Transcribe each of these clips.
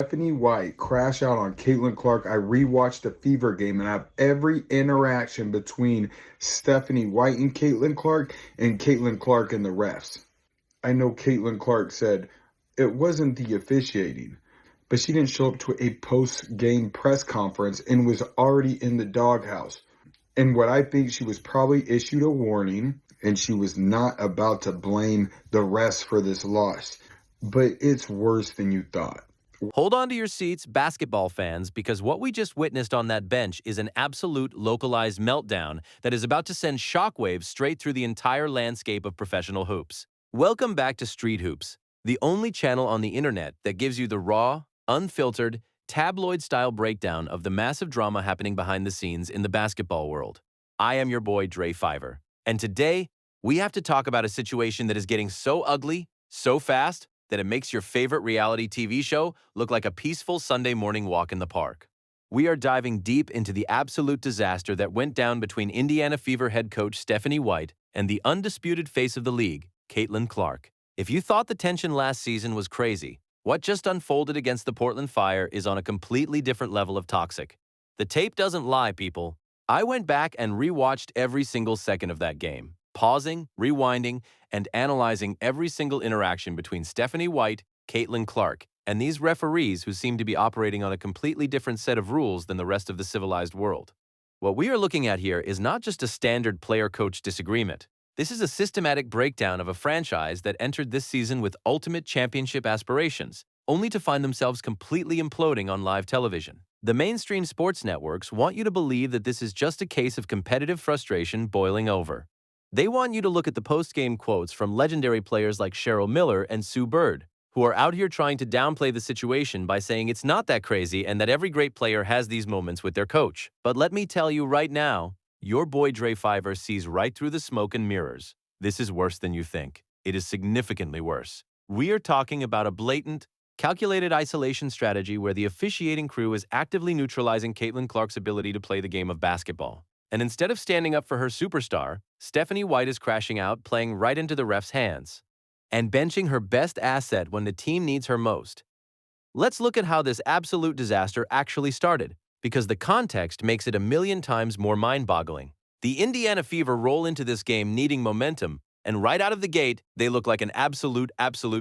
Stephanie White crash out on Caitlin Clark. I rewatched the Fever game and I have every interaction between Stephanie White and Caitlin Clark and the refs. I know Caitlin Clark said it wasn't the officiating, but she didn't show up to a post-game press conference and was already in the doghouse. And what I think, she was probably issued a warning and she was not about to blame the refs for this loss. But it's worse than you thought. Hold on to your seats, basketball fans, because what we just witnessed on that bench is an absolute localized meltdown that is about to send shockwaves straight through the entire landscape of professional hoops. Welcome back to Street Hoops, the only channel on the internet that gives you the raw, unfiltered, tabloid-style breakdown of the massive drama happening behind the scenes in the basketball world. I am your boy, Dre Fiver, and today we have to talk about a situation that is getting so ugly, so fast, that it makes your favorite reality TV show look like a peaceful Sunday morning walk in the park. We are diving deep into the absolute disaster that went down between Indiana Fever head coach Stephanie White and the undisputed face of the league, Caitlin Clark. If you thought the tension last season was crazy, what just unfolded against the Portland Fire is on a completely different level of toxic. The tape doesn't lie, people. I went back and rewatched every single second of that game, pausing, rewinding, and analyzing every single interaction between Stephanie White, Caitlin Clark, and these referees who seem to be operating on a completely different set of rules than the rest of the civilized world. What we are looking at here is not just a standard player-coach disagreement. This is a systematic breakdown of a franchise that entered this season with ultimate championship aspirations, only to find themselves completely imploding on live television. The mainstream sports networks want you to believe that this is just a case of competitive frustration boiling over. They want you to look at the post-game quotes from legendary players like Cheryl Miller and Sue Bird, who are out here trying to downplay the situation by saying it's not that crazy and that every great player has these moments with their coach. But let me tell you right now, your boy Dre Fiver sees right through the smoke and mirrors. This is worse than you think. It is significantly worse. We are talking about a blatant, calculated isolation strategy where the officiating crew is actively neutralizing Caitlin Clark's ability to play the game of basketball. And instead of standing up for her superstar, Stephanie White is crashing out, playing right into the ref's hands, and benching her best asset when the team needs her most. Let's look at how this absolute disaster actually started, because the context makes it a million times more mind-boggling. The Indiana Fever roll into this game needing momentum, and right out of the gate, they look like an absolute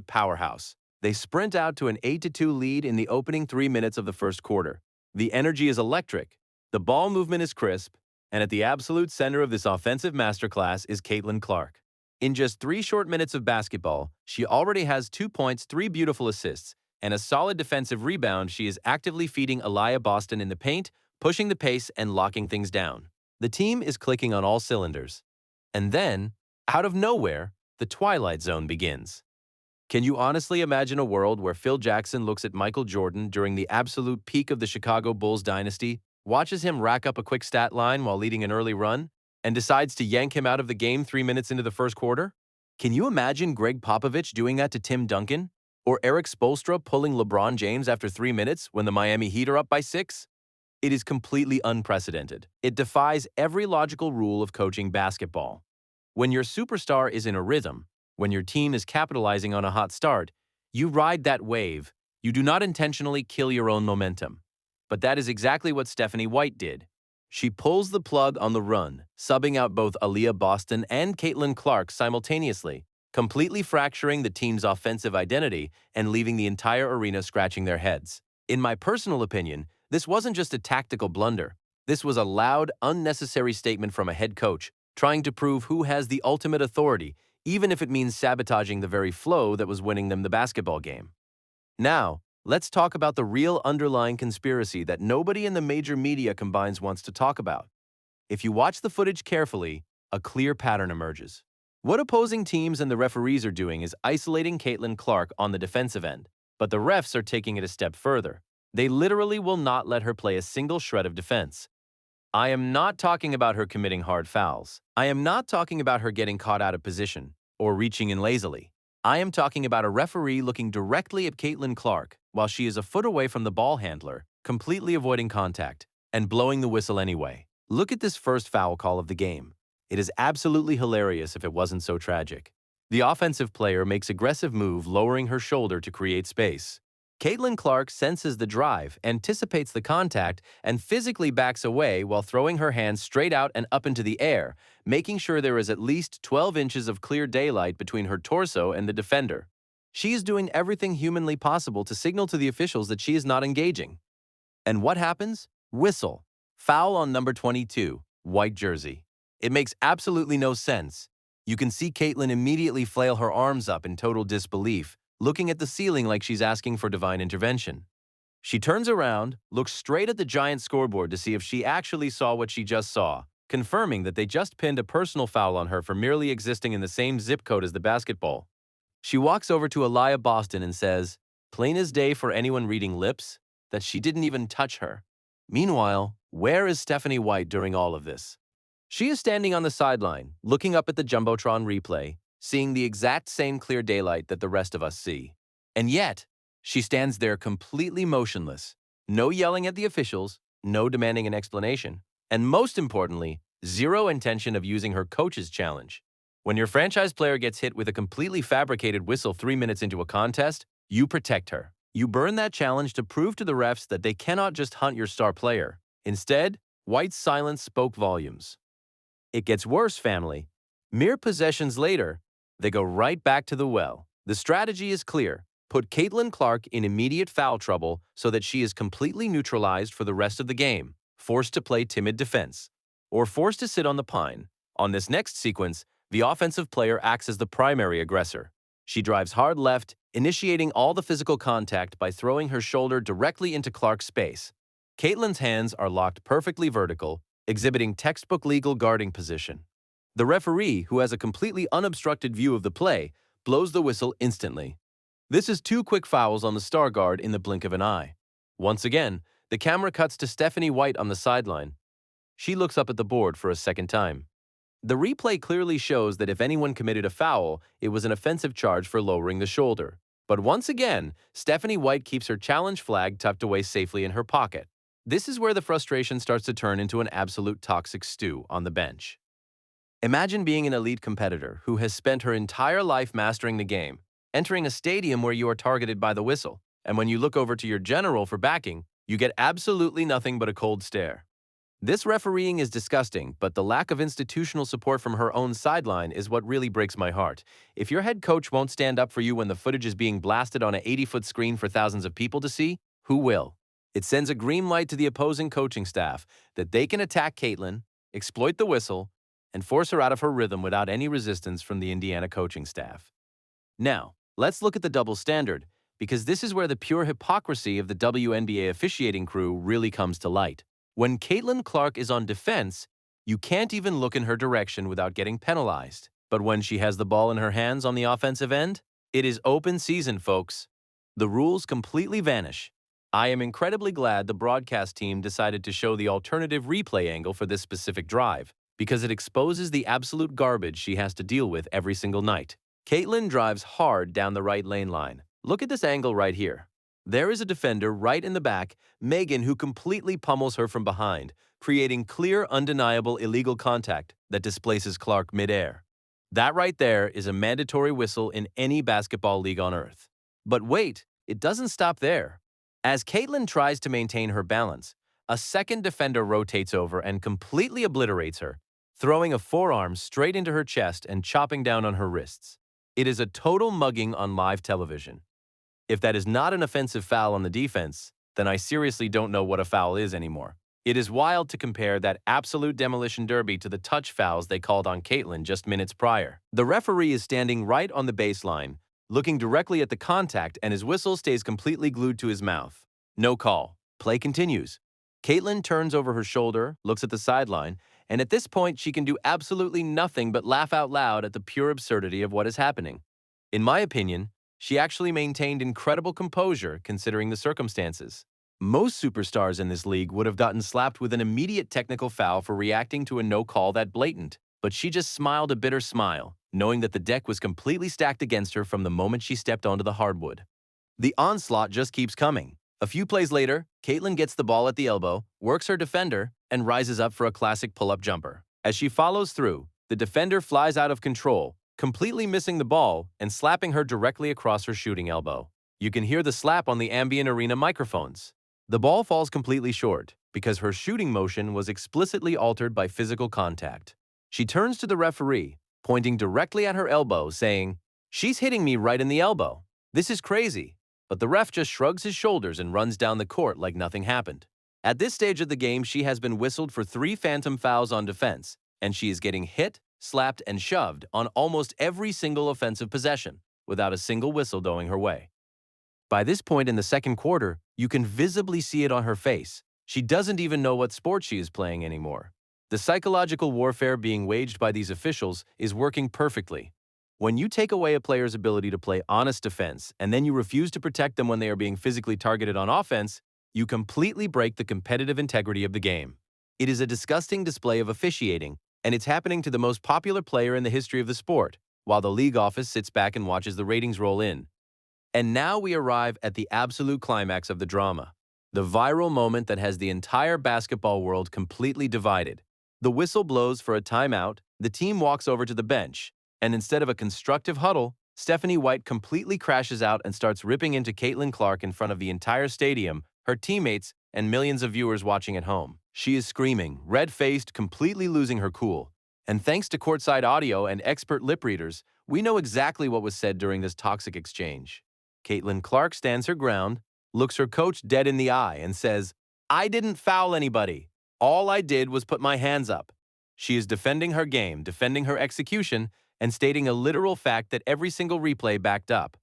powerhouse. They sprint out to an 8-2 lead in the opening 3 minutes of the first quarter. The energy is electric, the ball movement is crisp, and at the absolute center of this offensive masterclass is Caitlin Clark. In just 3 short minutes of basketball, she already has 2 points, 3 beautiful assists, and a solid defensive rebound. She is actively feeding Aliyah Boston in the paint, pushing the pace and locking things down. The team is clicking on all cylinders. And then, out of nowhere, the Twilight Zone begins. Can you honestly imagine a world where Phil Jackson looks at Michael Jordan during the absolute peak of the Chicago Bulls dynasty, watches him rack up a quick stat line while leading an early run, and decides to yank him out of the game 3 minutes into the first quarter? Can you imagine Greg Popovich doing that to Tim Duncan? Or Eric Spoelstra pulling LeBron James after 3 minutes when the Miami Heat are up by 6? It is completely unprecedented. It defies every logical rule of coaching basketball. When your superstar is in a rhythm, when your team is capitalizing on a hot start, you ride that wave. You do not intentionally kill your own momentum. But that is exactly what Stephanie White did. She pulls the plug on the run, subbing out both Aliyah Boston and Caitlin Clark simultaneously, completely fracturing the team's offensive identity and leaving the entire arena scratching their heads. In my personal opinion, this wasn't just a tactical blunder. This was a loud, unnecessary statement from a head coach, trying to prove who has the ultimate authority, even if it means sabotaging the very flow that was winning them the basketball game. Now, let's talk about the real underlying conspiracy that nobody in the major media combines wants to talk about. If you watch the footage carefully, a clear pattern emerges. What opposing teams and the referees are doing is isolating Caitlin Clark on the defensive end, but the refs are taking it a step further. They literally will not let her play a single shred of defense. I am not talking about her committing hard fouls. I am not talking about her getting caught out of position or reaching in lazily. I am talking about a referee looking directly at Caitlin Clark while she is a foot away from the ball handler, completely avoiding contact, and blowing the whistle anyway. Look at this first foul call of the game. It is absolutely hilarious if it wasn't so tragic. The offensive player makes aggressive move, lowering her shoulder to create space. Caitlin Clark senses the drive, anticipates the contact, and physically backs away while throwing her hands straight out and up into the air, making sure there is at least 12 inches of clear daylight between her torso and the defender. She is doing everything humanly possible to signal to the officials that she is not engaging. And what happens? Whistle. Foul on number 22, white jersey. It makes absolutely no sense. You can see Caitlin immediately flail her arms up in total disbelief, looking at the ceiling like she's asking for divine intervention. She turns around, looks straight at the giant scoreboard to see if she actually saw what she just saw, confirming that they just pinned a personal foul on her for merely existing in the same zip code as the basketball. She walks over to Aliyah Boston and says, plain as day for anyone reading lips, that she didn't even touch her. Meanwhile, where is Stephanie White during all of this? She is standing on the sideline, looking up at the Jumbotron replay, seeing the exact same clear daylight that the rest of us see. And yet, she stands there completely motionless, no yelling at the officials, no demanding an explanation, and most importantly, zero intention of using her coach's challenge. When your franchise player gets hit with a completely fabricated whistle 3 minutes into a contest, you protect her. You burn that challenge to prove to the refs that they cannot just hunt your star player. Instead, White's silence spoke volumes. It gets worse, family. Mere possessions later, they go right back to the well. The strategy is clear. Put Caitlin Clark in immediate foul trouble so that she is completely neutralized for the rest of the game, forced to play timid defense, or forced to sit on the pine. On this next sequence, the offensive player acts as the primary aggressor. She drives hard left, initiating all the physical contact by throwing her shoulder directly into Clark's space. Caitlin's hands are locked perfectly vertical, exhibiting textbook legal guarding position. The referee, who has a completely unobstructed view of the play, blows the whistle instantly. This is 2 quick fouls on the star guard in the blink of an eye. Once again, the camera cuts to Stephanie White on the sideline. She looks up at the board for a second time. The replay clearly shows that if anyone committed a foul, it was an offensive charge for lowering the shoulder. But once again, Stephanie White keeps her challenge flag tucked away safely in her pocket. This is where the frustration starts to turn into an absolute toxic stew on the bench. Imagine being an elite competitor who has spent her entire life mastering the game, entering a stadium where you are targeted by the whistle, and when you look over to your general for backing, you get absolutely nothing but a cold stare. This refereeing is disgusting, but the lack of institutional support from her own sideline is what really breaks my heart. If your head coach won't stand up for you when the footage is being blasted on an 80-foot screen for thousands of people to see, who will? It sends a green light to the opposing coaching staff that they can attack Caitlin, exploit the whistle, and force her out of her rhythm without any resistance from the Indiana coaching staff. Now, let's look at the double standard, because this is where the pure hypocrisy of the WNBA officiating crew really comes to light. When Caitlin Clark is on defense, you can't even look in her direction without getting penalized. But when she has the ball in her hands on the offensive end, it is open season, folks. The rules completely vanish. I am incredibly glad the broadcast team decided to show the alternative replay angle for this specific drive, because it exposes the absolute garbage she has to deal with every single night. Caitlin drives hard down the right lane line. Look at this angle right here. There is a defender right in the back, Megan, who completely pummels her from behind, creating clear, undeniable illegal contact that displaces Clark midair. That right there is a mandatory whistle in any basketball league on earth. But wait, it doesn't stop there. As Caitlin tries to maintain her balance, a second defender rotates over and completely obliterates her, throwing a forearm straight into her chest and chopping down on her wrists. It is a total mugging on live television. If that is not an offensive foul on the defense, then I seriously don't know what a foul is anymore. It is wild to compare that absolute demolition derby to the touch fouls they called on Caitlin just minutes prior. The referee is standing right on the baseline, looking directly at the contact, and his whistle stays completely glued to his mouth. No call. Play continues. Caitlin turns over her shoulder, looks at the sideline, and at this point she can do absolutely nothing but laugh out loud at the pure absurdity of what is happening. In my opinion, she actually maintained incredible composure considering the circumstances. Most superstars in this league would have gotten slapped with an immediate technical foul for reacting to a no call that blatant, but she just smiled a bitter smile, knowing that the deck was completely stacked against her from the moment she stepped onto the hardwood. The onslaught just keeps coming. A few plays later, Caitlin gets the ball at the elbow, works her defender, and rises up for a classic pull-up jumper. As she follows through, the defender flies out of control, completely missing the ball and slapping her directly across her shooting elbow. You can hear the slap on the ambient arena microphones. The ball falls completely short because her shooting motion was explicitly altered by physical contact. She turns to the referee, pointing directly at her elbow, saying, "She's hitting me right in the elbow. This is crazy." But the ref just shrugs his shoulders and runs down the court like nothing happened. At this stage of the game, she has been whistled for 3 phantom fouls on defense, and she is getting hit, slapped, and shoved on almost every single offensive possession, without a single whistle going her way. By this point in the second quarter, you can visibly see it on her face. She doesn't even know what sport she is playing anymore. The psychological warfare being waged by these officials is working perfectly. When you take away a player's ability to play honest defense and then you refuse to protect them when they are being physically targeted on offense, you completely break the competitive integrity of the game. It is a disgusting display of officiating, and it's happening to the most popular player in the history of the sport, while the league office sits back and watches the ratings roll in. And now we arrive at the absolute climax of the drama, the viral moment that has the entire basketball world completely divided. The whistle blows for a timeout, the team walks over to the bench, and instead of a constructive huddle, Stephanie White completely crashes out and starts ripping into Caitlin Clark in front of the entire stadium, her teammates, and millions of viewers watching at home. She is screaming, red-faced, completely losing her cool. And thanks to courtside audio and expert lip readers, we know exactly what was said during this toxic exchange. Caitlin Clark stands her ground, looks her coach dead in the eye, and says, "I didn't foul anybody. All I did was put my hands up." She is defending her game, defending her execution, and stating a literal fact that every single replay backed up.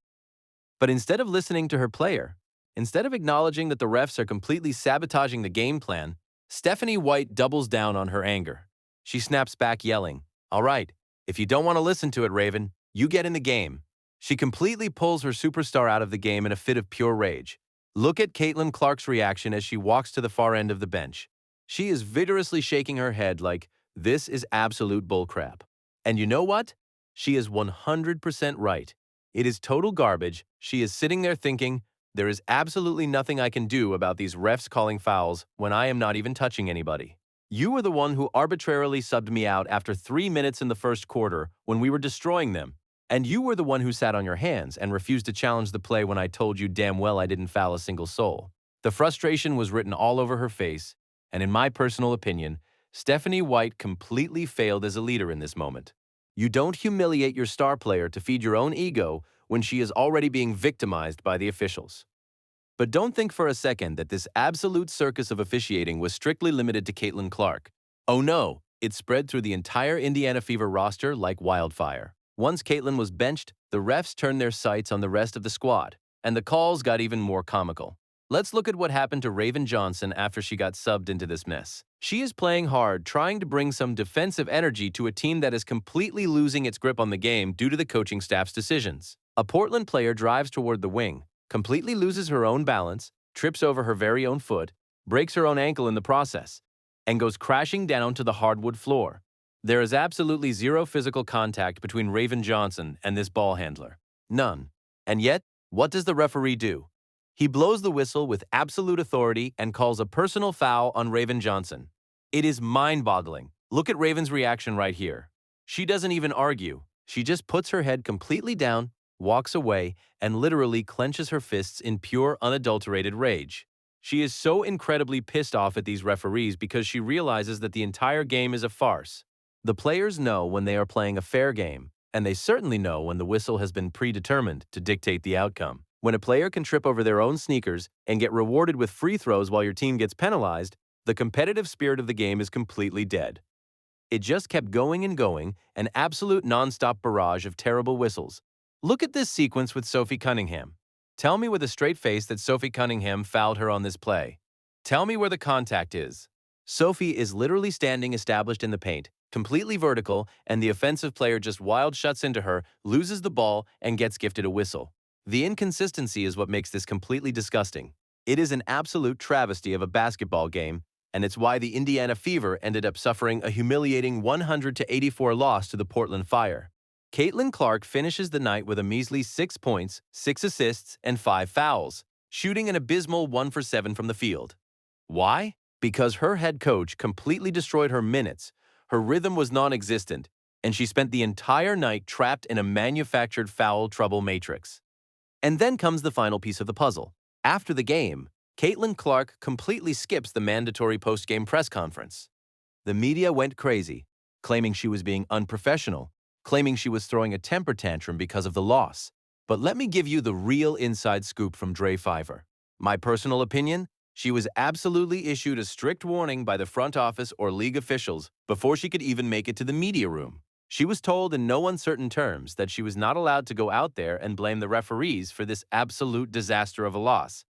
But instead of listening to her player, instead of acknowledging that the refs are completely sabotaging the game plan, Stephanie White doubles down on her anger. She snaps back yelling, "All right, if you don't want to listen to it, Raven, you get in the game." She completely pulls her superstar out of the game in a fit of pure rage. Look at Caitlin Clark's reaction as she walks to the far end of the bench. She is vigorously shaking her head like, this is absolute bullcrap. And you know what? She is 100% right. It is total garbage. She is sitting there thinking, there is absolutely nothing I can do about these refs calling fouls when I am not even touching anybody. You were the one who arbitrarily subbed me out after 3 minutes in the first quarter when we were destroying them. And you were the one who sat on your hands and refused to challenge the play when I told you damn well I didn't foul a single soul. The frustration was written all over her face, and in my personal opinion, Stephanie White completely failed as a leader in this moment. You don't humiliate your star player to feed your own ego when she is already being victimized by the officials. But don't think for a second that this absolute circus of officiating was strictly limited to Caitlin Clark. Oh no, it spread through the entire Indiana Fever roster like wildfire. Once Caitlin was benched, the refs turned their sights on the rest of the squad, and the calls got even more comical. Let's look at what happened to Raven Johnson after she got subbed into this mess. She is playing hard, trying to bring some defensive energy to a team that is completely losing its grip on the game due to the coaching staff's decisions. A Portland player drives toward the wing, completely loses her own balance, trips over her very own foot, breaks her own ankle in the process, and goes crashing down to the hardwood floor. There is absolutely zero physical contact between Raven Johnson and this ball handler. None. And yet, what does the referee do? He blows the whistle with absolute authority and calls a personal foul on Raven Johnson. It is mind-boggling. Look at Raven's reaction right here. She doesn't even argue. She just puts her head completely down, walks away, and literally clenches her fists in pure, unadulterated rage. She is so incredibly pissed off at these referees because she realizes that the entire game is a farce. The players know when they are playing a fair game, and they certainly know when the whistle has been predetermined to dictate the outcome. When a player can trip over their own sneakers and get rewarded with free throws while your team gets penalized, the competitive spirit of the game is completely dead. It just kept going and going, an absolute non-stop barrage of terrible whistles. Look at this sequence with Sophie Cunningham. Tell me with a straight face that Sophie Cunningham fouled her on this play. Tell me where the contact is. Sophie is literally standing established in the paint, completely vertical, and the offensive player just wild shuts into her, loses the ball, and gets gifted a whistle. The inconsistency is what makes this completely disgusting. It is an absolute travesty of a basketball game, and it's why the Indiana Fever ended up suffering a humiliating 100-84 loss to the Portland Fire. Caitlin Clark finishes the night with a measly 6 points, 6 assists, and 5 fouls, shooting an abysmal 1 for 7 from the field. Why? Because her head coach completely destroyed her minutes, her rhythm was non-existent, and she spent the entire night trapped in a manufactured foul trouble matrix. And then comes the final piece of the puzzle. After the game, Caitlin Clark completely skips the mandatory post-game press conference. The media went crazy, claiming she was being unprofessional, claiming she was throwing a temper tantrum because of the loss. But let me give you the real inside scoop from Dre Fiver. My personal opinion, she was absolutely issued a strict warning by the front office or league officials before she could even make it to the media room. She was told in no uncertain terms that she was not allowed to go out there and blame the referees for this absolute disaster of a loss.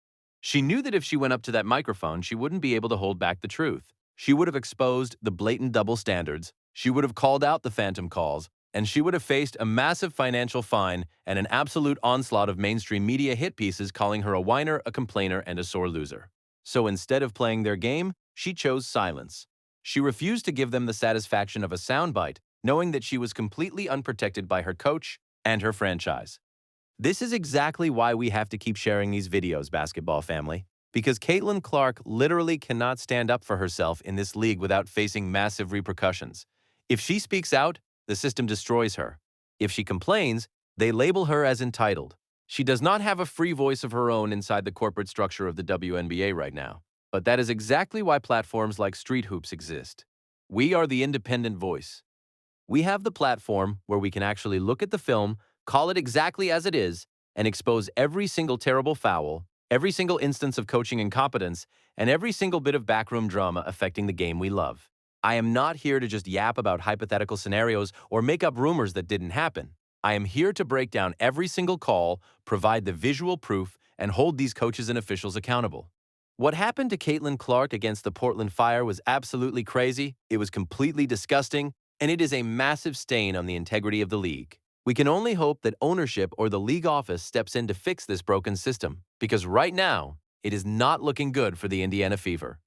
She knew that if she went up to that microphone, she wouldn't be able to hold back the truth. She would have exposed the blatant double standards, she would have called out the phantom calls, and she would have faced a massive financial fine and an absolute onslaught of mainstream media hit pieces calling her a whiner, a complainer, and a sore loser. So instead of playing their game, she chose silence. She refused to give them the satisfaction of a soundbite, knowing that she was completely unprotected by her coach and her franchise. This is exactly why we have to keep sharing these videos, basketball family, because Caitlin Clark literally cannot stand up for herself in this league without facing massive repercussions. If she speaks out, the system destroys her. If she complains, they label her as entitled. She does not have a free voice of her own inside the corporate structure of the WNBA right now. But that is exactly why platforms like Street Hoops exist. We are the independent voice. We have the platform where we can actually look at the film, call it exactly as it is, and expose every single terrible foul, every single instance of coaching incompetence, and every single bit of backroom drama affecting the game we love. I am not here to just yap about hypothetical scenarios or make up rumors that didn't happen. I am here to break down every single call, provide the visual proof, and hold these coaches and officials accountable. What happened to Caitlin Clark against the Portland Fire was absolutely crazy, it was completely disgusting, and it is a massive stain on the integrity of the league. We can only hope that ownership or the league office steps in to fix this broken system, because right now, it is not looking good for the Indiana Fever.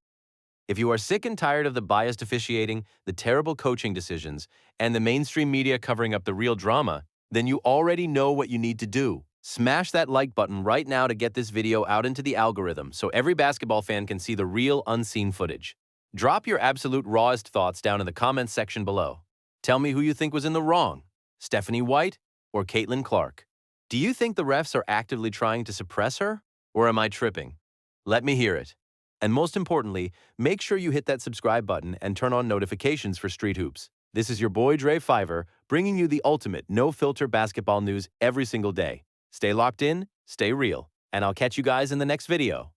If you are sick and tired of the biased officiating, the terrible coaching decisions, and the mainstream media covering up the real drama, then you already know what you need to do. Smash that like button right now to get this video out into the algorithm so every basketball fan can see the real, unseen footage. Drop your absolute rawest thoughts down in the comments section below. Tell me who you think was in the wrong, Stephanie White or Caitlin Clark. Do you think the refs are actively trying to suppress her, or am I tripping? Let me hear it. And most importantly, make sure you hit that subscribe button and turn on notifications for Street Hoops. This is your boy Dre Fiver, bringing you the ultimate no-filter basketball news every single day. Stay locked in, stay real, and I'll catch you guys in the next video.